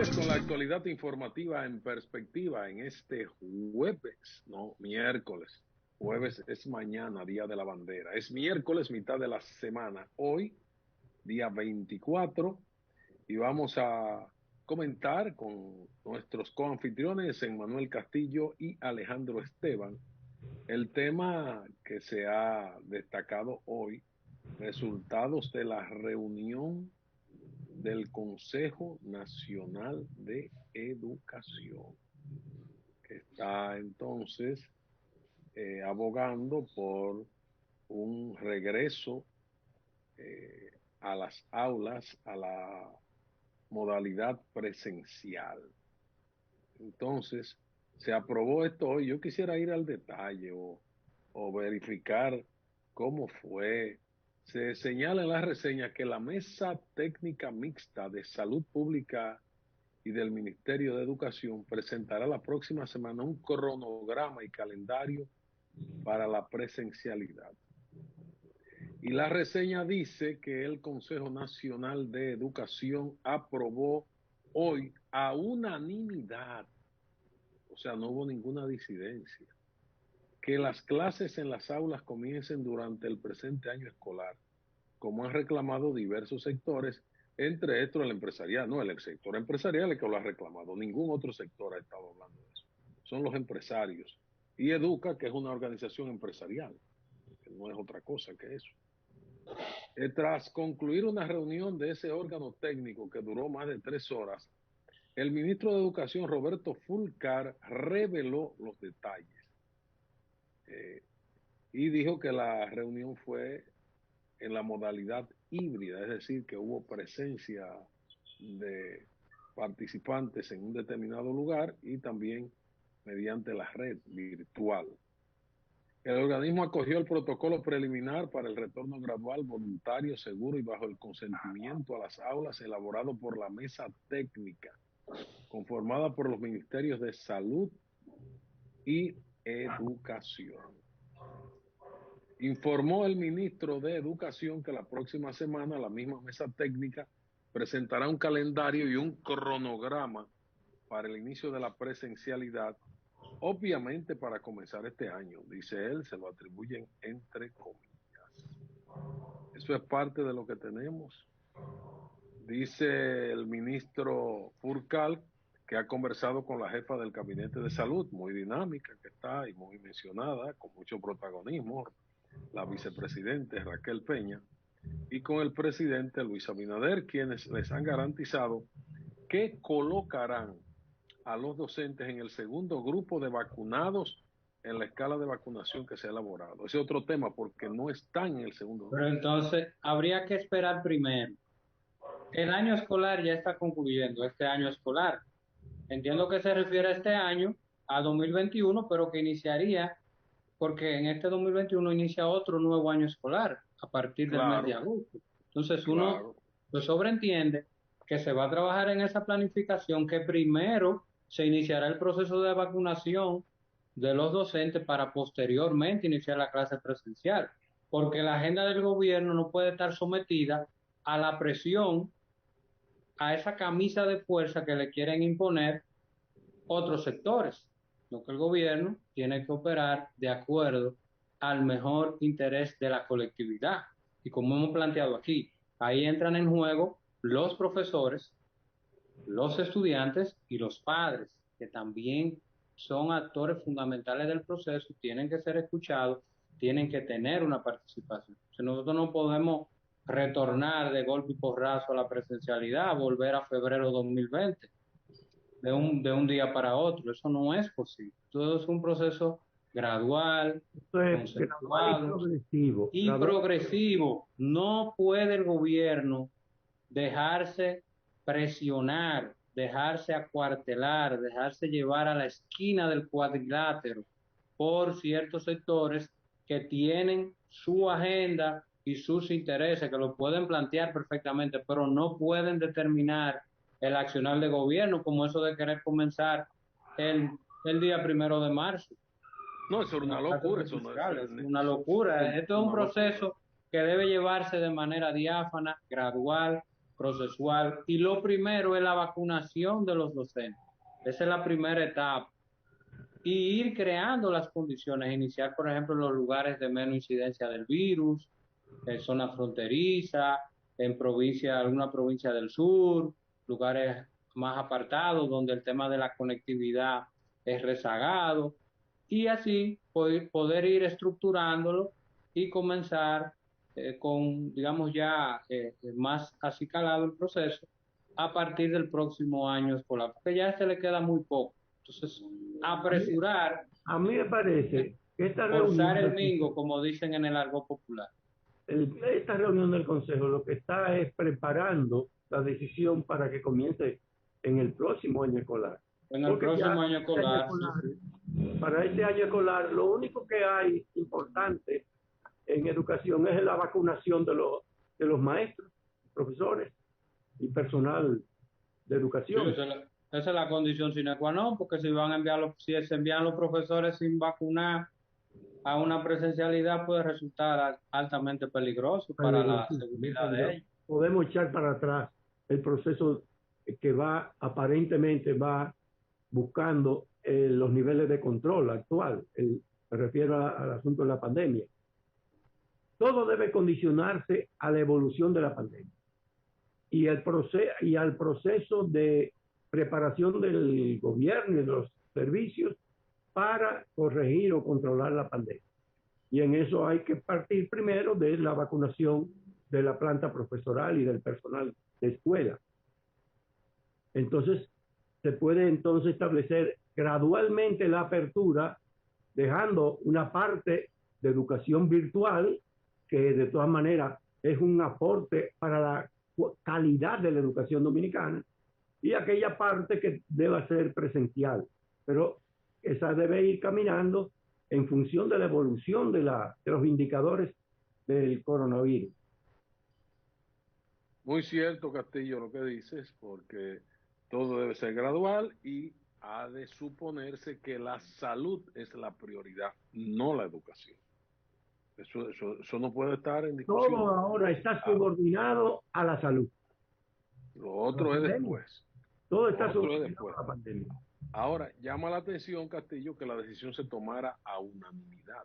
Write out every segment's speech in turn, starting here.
Señores, con la actualidad informativa en perspectiva en este jueves, no, miércoles. Jueves es mañana, Día de la Bandera. Es miércoles, mitad de la semana. Hoy, día 24, y vamos a comentar con nuestros coanfitriones, Emmanuel Castillo y Alejandro Esteban, el tema que se ha destacado hoy, resultados de la reunión del Consejo Nacional de Educación, que está entonces abogando por un regreso a las aulas, a la modalidad presencial. Entonces, se aprobó esto hoy. Yo quisiera ir al detalle o verificar cómo fue. Se señala en la reseña que la Mesa Técnica Mixta de Salud Pública y del Ministerio de Educación presentará la próxima semana un cronograma y calendario para la presencialidad. Y la reseña dice que el Consejo Nacional de Educación aprobó hoy a unanimidad, o sea, no hubo ninguna disidencia, que las clases en las aulas comiencen durante el presente año escolar, como han reclamado diversos sectores, entre estos el empresarial. No, el sector empresarial es que lo ha reclamado, ningún otro sector ha estado hablando de eso. Son los empresarios. Y Educa, que es una organización empresarial, que no es otra cosa que eso. Tras concluir una reunión de ese órgano técnico que duró más de 3 horas, el ministro de Educación, Roberto Fulcar, reveló los detalles y dijo que la reunión fue en la modalidad híbrida, es decir, que hubo presencia de participantes en un determinado lugar y también mediante la red virtual. El organismo acogió el protocolo preliminar para el retorno gradual, voluntario, seguro y bajo el consentimiento a las aulas elaborado por la mesa técnica, conformada por los ministerios de Salud y Educación. Informó el ministro de Educación que la próxima semana la misma mesa técnica presentará un calendario y un cronograma para el inicio de la presencialidad, obviamente para comenzar este año. Dice él, se lo atribuyen entre comillas. Eso es parte de lo que tenemos. Dice el ministro Furcal que ha conversado con la jefa del Gabinete de Salud, muy dinámica que está y muy mencionada, con mucho protagonismo, la vicepresidenta Raquel Peña, y con el presidente Luis Abinader, quienes les han garantizado que colocarán a los docentes en el segundo grupo de vacunados en la escala de vacunación que se ha elaborado. Ese es otro tema porque no están en el segundo Pero grupo. entonces habría que esperar primero. El año escolar ya está concluyendo, este año escolar. Entiendo que se refiere a este año, a 2021, pero que iniciaría, porque en este 2021 inicia otro nuevo año escolar a partir del mes de Claro, agosto. Entonces uno claro. lo sobreentiende que se va a trabajar en esa planificación, que primero se iniciará el proceso de vacunación de los docentes para posteriormente iniciar la clase presencial, porque la agenda del gobierno no puede estar sometida a la presión, a esa camisa de fuerza que le quieren imponer otros sectores, lo que el gobierno tiene que operar de acuerdo al mejor interés de la colectividad. Y como hemos planteado aquí, ahí entran en juego los profesores, los estudiantes y los padres, que también son actores fundamentales del proceso, tienen que ser escuchados, tienen que tener una participación. Si nosotros no podemos retornar de golpe y porrazo a la presencialidad, volver a febrero 2020 de un día para otro. Eso no es posible. Todo es un proceso gradual, Esto es gradual y consensuado progresivo. y Gradual. progresivo. No puede el gobierno dejarse presionar, dejarse acuartelar, dejarse llevar a la esquina del cuadrilátero por ciertos sectores que tienen su agenda y sus intereses, que lo pueden plantear perfectamente, pero no pueden determinar el accionar de gobierno, como eso de querer comenzar el, el día 1 de marzo No, eso era con una la clase locura, eso no es, presencial. Es una locura. Esto es un una locura. proceso que debe llevarse de manera diáfana, gradual, procesual. Y lo primero es la vacunación de los docentes. Esa es la primera etapa. Y ir creando las condiciones, iniciar, por ejemplo, en los lugares de menos incidencia del virus, en zona fronteriza, en provincia, alguna provincia del sur, lugares más apartados donde el tema de la conectividad es rezagado, y así poder ir estructurándolo y comenzar con, digamos, ya más acicalado el proceso a partir del próximo año escolar, porque ya se le queda muy poco. Entonces, A mí, apresurar, a mí me parece que esta forzar reunión el del mingo, Consejo, como dicen en el argot popular. esta reunión del Consejo lo que está es preparando la decisión para que comience en el próximo año escolar. En el Porque próximo ya año este año escolar, sí, escolar, sí. para este año escolar, lo único que hay importante en educación es la vacunación de los maestros, profesores y personal de Sí, educación. esa es la condición sine qua non, porque si van a enviar si se envían los profesores sin vacunar a una presencialidad, puede resultar altamente peligroso para la Peligroso, muy seguridad de peligroso. ellos. Podemos echar para atrás el proceso que va, aparentemente va buscando los niveles de control actual. Me refiero al asunto de la pandemia. Todo debe condicionarse a la evolución de la pandemia y al proceso de preparación del gobierno y de los servicios para corregir o controlar la pandemia. Y en eso hay que partir primero de la vacunación de la planta profesoral y del personal de escuela. Entonces, se puede entonces establecer gradualmente la apertura, dejando una parte de educación virtual, que de todas maneras es un aporte para la calidad de la educación dominicana, y aquella parte que deba ser presencial. Pero esa debe ir caminando en función de la evolución de los indicadores del coronavirus. Muy cierto, Castillo, lo que dices, porque todo debe ser gradual y ha de suponerse que la salud es la prioridad, no la educación. Eso no puede estar en Todo discusión. ahora está Ah, subordinado a la salud. lo A la otro es pandemia. después. Todo Lo está otro es subordinado después. a la pandemia. Ahora, llama la atención, Castillo, que la decisión se tomara a unanimidad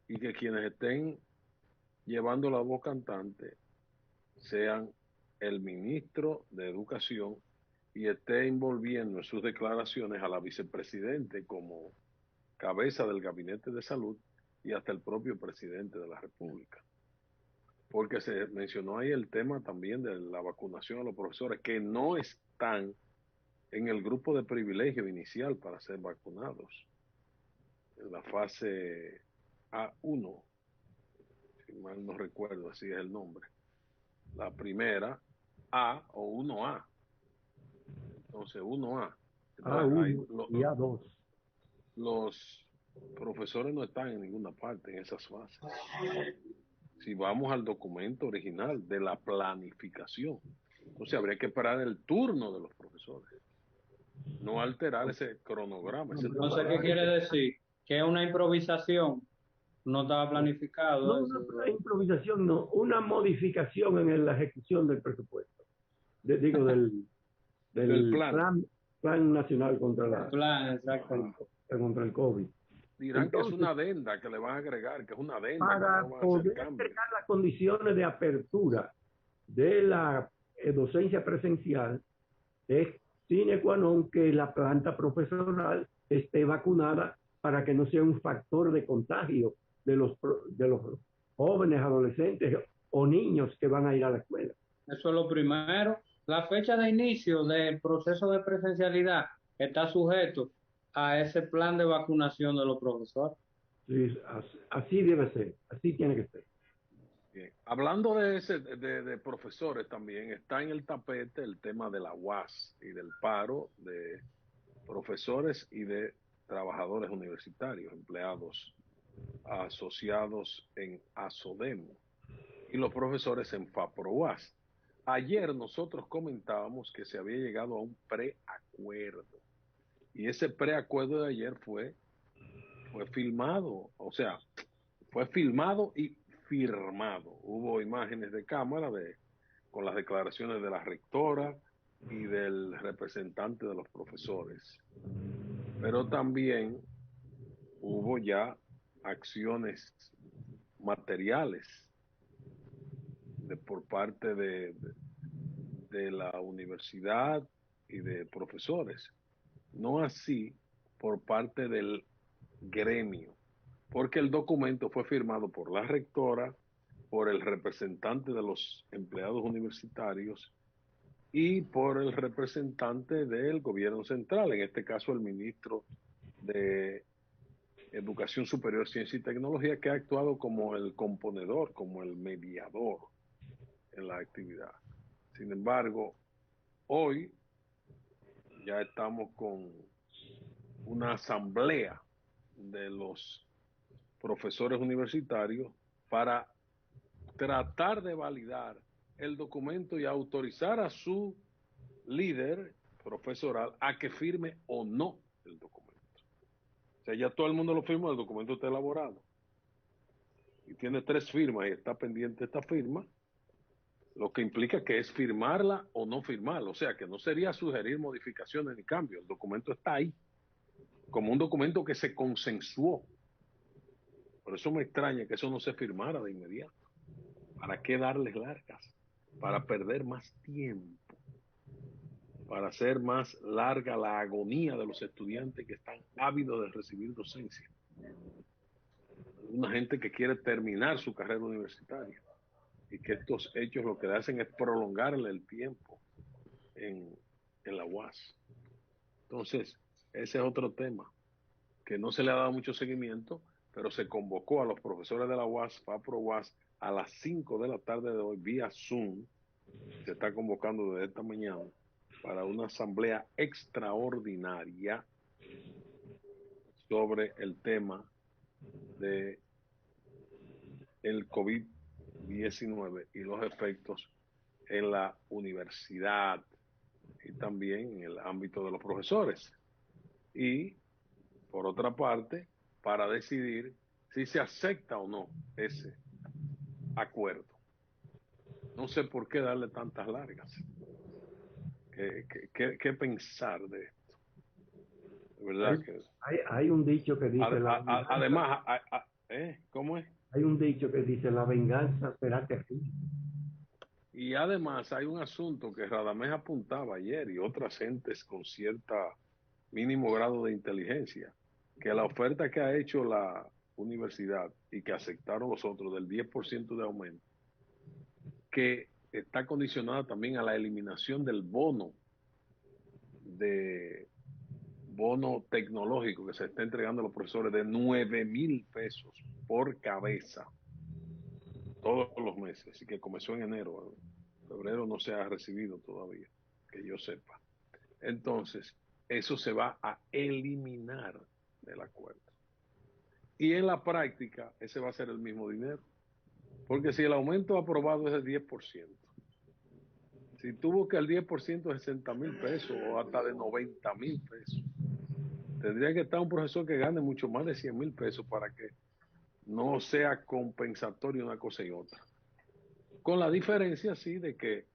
y que quienes estén llevando la voz cantante sean el ministro de Educación y esté envolviendo en sus declaraciones a la vicepresidente como cabeza del Gabinete de Salud y hasta el propio presidente de la República. Porque se mencionó ahí el tema también de la vacunación a los profesores que no están en el grupo de privilegio inicial para ser vacunados. En la fase A1, si mal no recuerdo, así es el nombre. La primera A o 1A. Entonces, 1A. Entonces, A1 y A2. los profesores no están en ninguna parte en esas fases. Si vamos al documento original de la planificación, entonces habría que esperar el turno de los profesores, no alterar ese cronograma, ese Entonces, ¿qué trabajo. quiere decir? Que es una improvisación, no estaba No planificado una eso. improvisación, no, una modificación en la ejecución del presupuesto. Digo, Del del plan. plan nacional El plan, exactamente. contra el COVID. Dirán que es Entonces, una adenda que le van a agregar, que es una adenda, que para no van a hacer poder cambios. crear las condiciones de apertura de la docencia presencial, es sine qua non que la planta profesional esté vacunada para que no sea un factor de contagio de los jóvenes, adolescentes o niños que van a ir a la escuela. Eso es lo primero. La fecha de inicio del proceso de presencialidad está sujeto a ese plan de vacunación de los profesores. Sí, así debe ser, así tiene que ser. Bien. Hablando de profesores también, está en el tapete el tema de la UAS y del paro de profesores y de trabajadores universitarios, empleados asociados en ASODEMO y los profesores en FAPROAS. Ayer nosotros comentábamos que se había llegado a un preacuerdo y ese preacuerdo de ayer fue filmado, o sea, fue filmado y firmado. Hubo imágenes de cámara con las declaraciones de la rectora y del representante de los profesores. Pero también hubo ya acciones materiales por parte de la universidad y de profesores. No así por parte del gremio, porque el documento fue firmado por la rectora, por el representante de los empleados universitarios y por el representante del gobierno central, en este caso el ministro de Educación Superior, Ciencia y Tecnología, que ha actuado como el componedor, como el mediador en la actividad. Sin embargo, hoy ya estamos con una asamblea de los profesores universitarios para tratar de validar el documento y autorizar a su líder profesoral a que firme o no el documento. O sea, ya todo el mundo lo firmó, el documento está elaborado y tiene 3 firmas y está pendiente esta firma, lo que implica que es firmarla o no firmarla. O sea, que no sería sugerir modificaciones ni cambios. El documento está ahí, como un documento que se consensuó. Por eso me extraña que eso no se firmara de inmediato. ¿Para qué darles largas? Para perder más tiempo, para hacer más larga la agonía de los estudiantes que están ávidos de recibir docencia. Una gente que quiere terminar su carrera universitaria y que estos hechos lo que hacen es prolongarle el tiempo en la UAS. Entonces, ese es otro tema que no se le ha dado mucho seguimiento, pero se convocó a los profesores de la UAS, FAPRO UAS, a las 5 de la tarde de hoy vía Zoom. Se está convocando desde esta mañana para una asamblea extraordinaria sobre el tema de el COVID-19 y los efectos en la universidad y también en el ámbito de los profesores. Y, por otra parte, para decidir si se acepta o no ese acuerdo. No sé por qué darle tantas largas. ¿Qué pensar de esto? De verdad que... Hay un dicho que dice además, ¿cómo es? Hay un dicho que dice la venganza será terrible. Y además hay un asunto que Radamés apuntaba ayer y otras gentes con cierta mínimo grado de inteligencia, que la oferta que ha hecho la universidad y que aceptaron los otros del 10% de aumento, que está condicionada también a la eliminación del bono tecnológico que se está entregando a los profesores de 9,000 pesos por cabeza todos los meses, y que comenzó en enero. Febrero no se ha recibido todavía, que yo sepa. Entonces, eso se va a eliminar del acuerdo. Y en la práctica, ese va a ser el mismo dinero. Porque si el aumento aprobado es del 10%, si tuvo que el 10% de 60,000 pesos o hasta de 90,000 pesos, tendría que estar un profesor que gane mucho más de 100,000 pesos para que no sea compensatorio una cosa y otra. Con la diferencia, sí, de que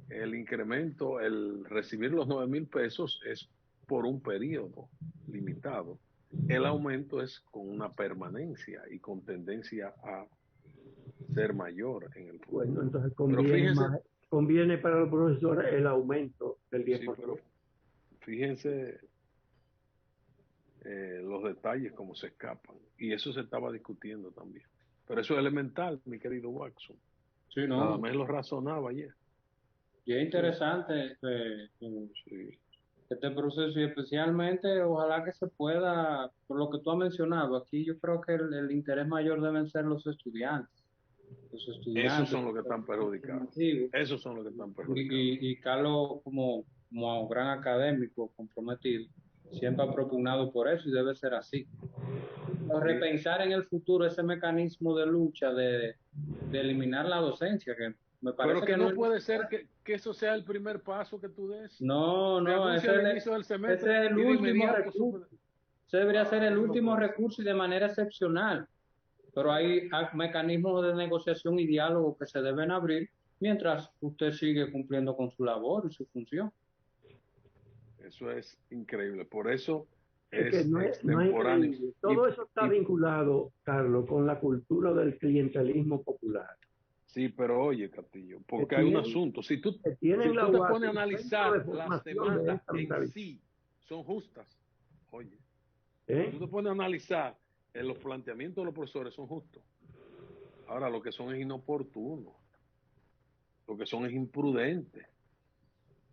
el incremento, el recibir los 9,000 pesos es por un periodo limitado. El aumento es con una permanencia y con tendencia a ser mayor en el futuro. Bueno, entonces conviene para los profesores el aumento del 10%. Sí, pero fíjense los detalles como se escapan. Y eso se estaba discutiendo también. Pero eso es elemental, mi querido Watson. Sí, ¿no? Nada más lo razonaba ayer. Y es interesante este proceso y especialmente ojalá que se pueda, por lo que tú has mencionado, aquí yo creo que el interés mayor deben ser los estudiantes. Esos son los que están perjudicados. Esos son los que están perjudicados. Y Carlos, como gran académico comprometido, siempre ha propugnado por eso y debe ser así. Repensar en el futuro ese mecanismo de lucha de eliminar la docencia, que me parece pero que no puede ser que eso sea el primer paso que tú des. No, ese es el último recurso. Ese debería ser el último recurso y de manera excepcional. Pero hay mecanismos de negociación y diálogo que se deben abrir mientras usted sigue cumpliendo con su labor y su función. Eso es increíble. Por eso Es que es no es extemporáneo. increíble. Todo eso está vinculado, Carlos, con la cultura del clientelismo popular. Sí, pero oye, Castillo, Que porque hay un tienen, asunto. Si que si tienen la tú te UAS pones a un centro de analizar las formación de demandas esta en mentalidad. sí, son justas. Oye, si tú ¿Eh? te pones a analizar los planteamientos de los profesores, son justos. Ahora, lo que son es inoportunos, lo que son es imprudentes.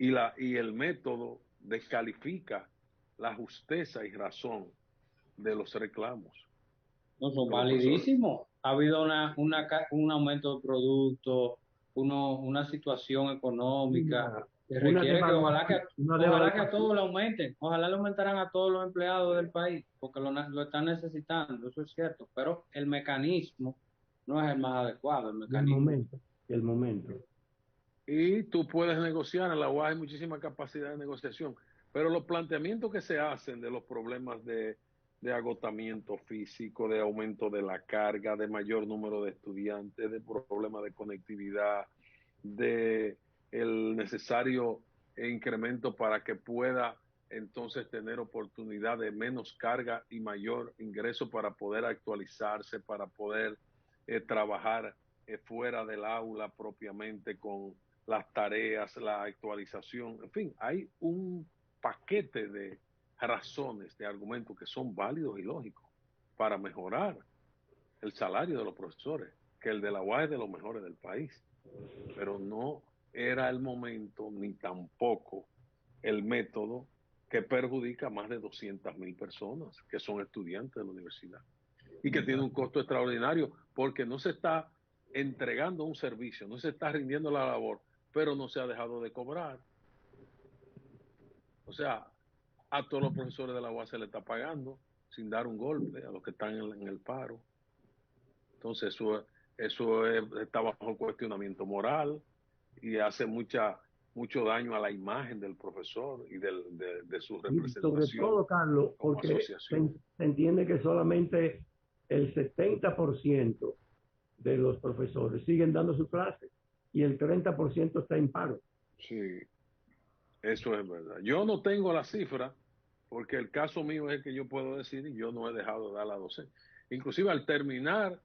Y el método descalifica la justeza y razón de los reclamos No son de los profesores. validísimos. Ha habido un aumento de productos, una situación económica Una, que una requiere que una ojalá que a devaluación. todos le aumenten, ojalá le aumentaran a todos los empleados del país, porque lo están necesitando, eso es cierto, pero el mecanismo no es el más adecuado, el Y el mecanismo. momento, el momento. Y tú puedes negociar, en la UAS hay muchísima capacidad de negociación, pero los planteamientos que se hacen de los problemas de agotamiento físico, de aumento de la carga, de mayor número de estudiantes, de problemas de conectividad, de el necesario incremento para que pueda entonces tener oportunidad de menos carga y mayor ingreso para poder actualizarse, para poder trabajar fuera del aula propiamente con las tareas, la actualización, en fin, hay un paquete de razones, de argumentos que son válidos y lógicos para mejorar el salario de los profesores, que el de la UAS es de los mejores del país, pero no era el momento ni tampoco el método que perjudica a más de 200.000 personas que son estudiantes de la universidad y que tiene un costo extraordinario porque no se está entregando un servicio, no se está rindiendo la labor, pero no se ha dejado de cobrar. O sea, a todos los profesores de la UAS se le está pagando sin dar un golpe a los que están en el paro. Entonces está bajo cuestionamiento moral y hace mucho daño a la imagen del profesor y de su Y sobre representación todo, Carlos, como porque asociación. se entiende que solamente el 70% de los profesores siguen dando su clase y el 30% está en paro. Sí, eso es verdad. Yo no tengo la cifra porque el caso mío es el que yo puedo decir y yo no he dejado de dar la docencia. Inclusive al terminar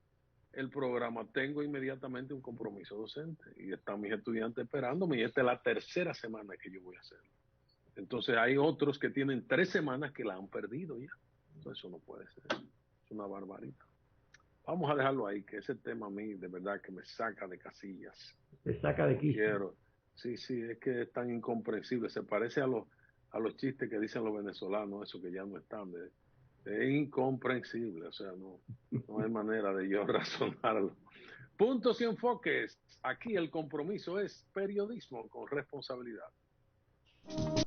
el programa tengo inmediatamente un compromiso docente y están mis estudiantes esperándome y esta es la tercera semana que yo voy a hacerlo. Entonces hay otros que tienen 3 semanas que la han perdido ya. Entonces eso no puede ser. Es una barbaridad. Vamos a dejarlo ahí, que ese tema a mí de verdad que me saca de casillas. Se saca de No quicio. quiero. Sí, sí, es que es tan incomprensible. Se parece a los chistes que dicen los venezolanos, eso que ya no están. Es incomprensible. O sea, no hay manera de yo razonarlo. Puntos y enfoques. Aquí el compromiso es periodismo con responsabilidad.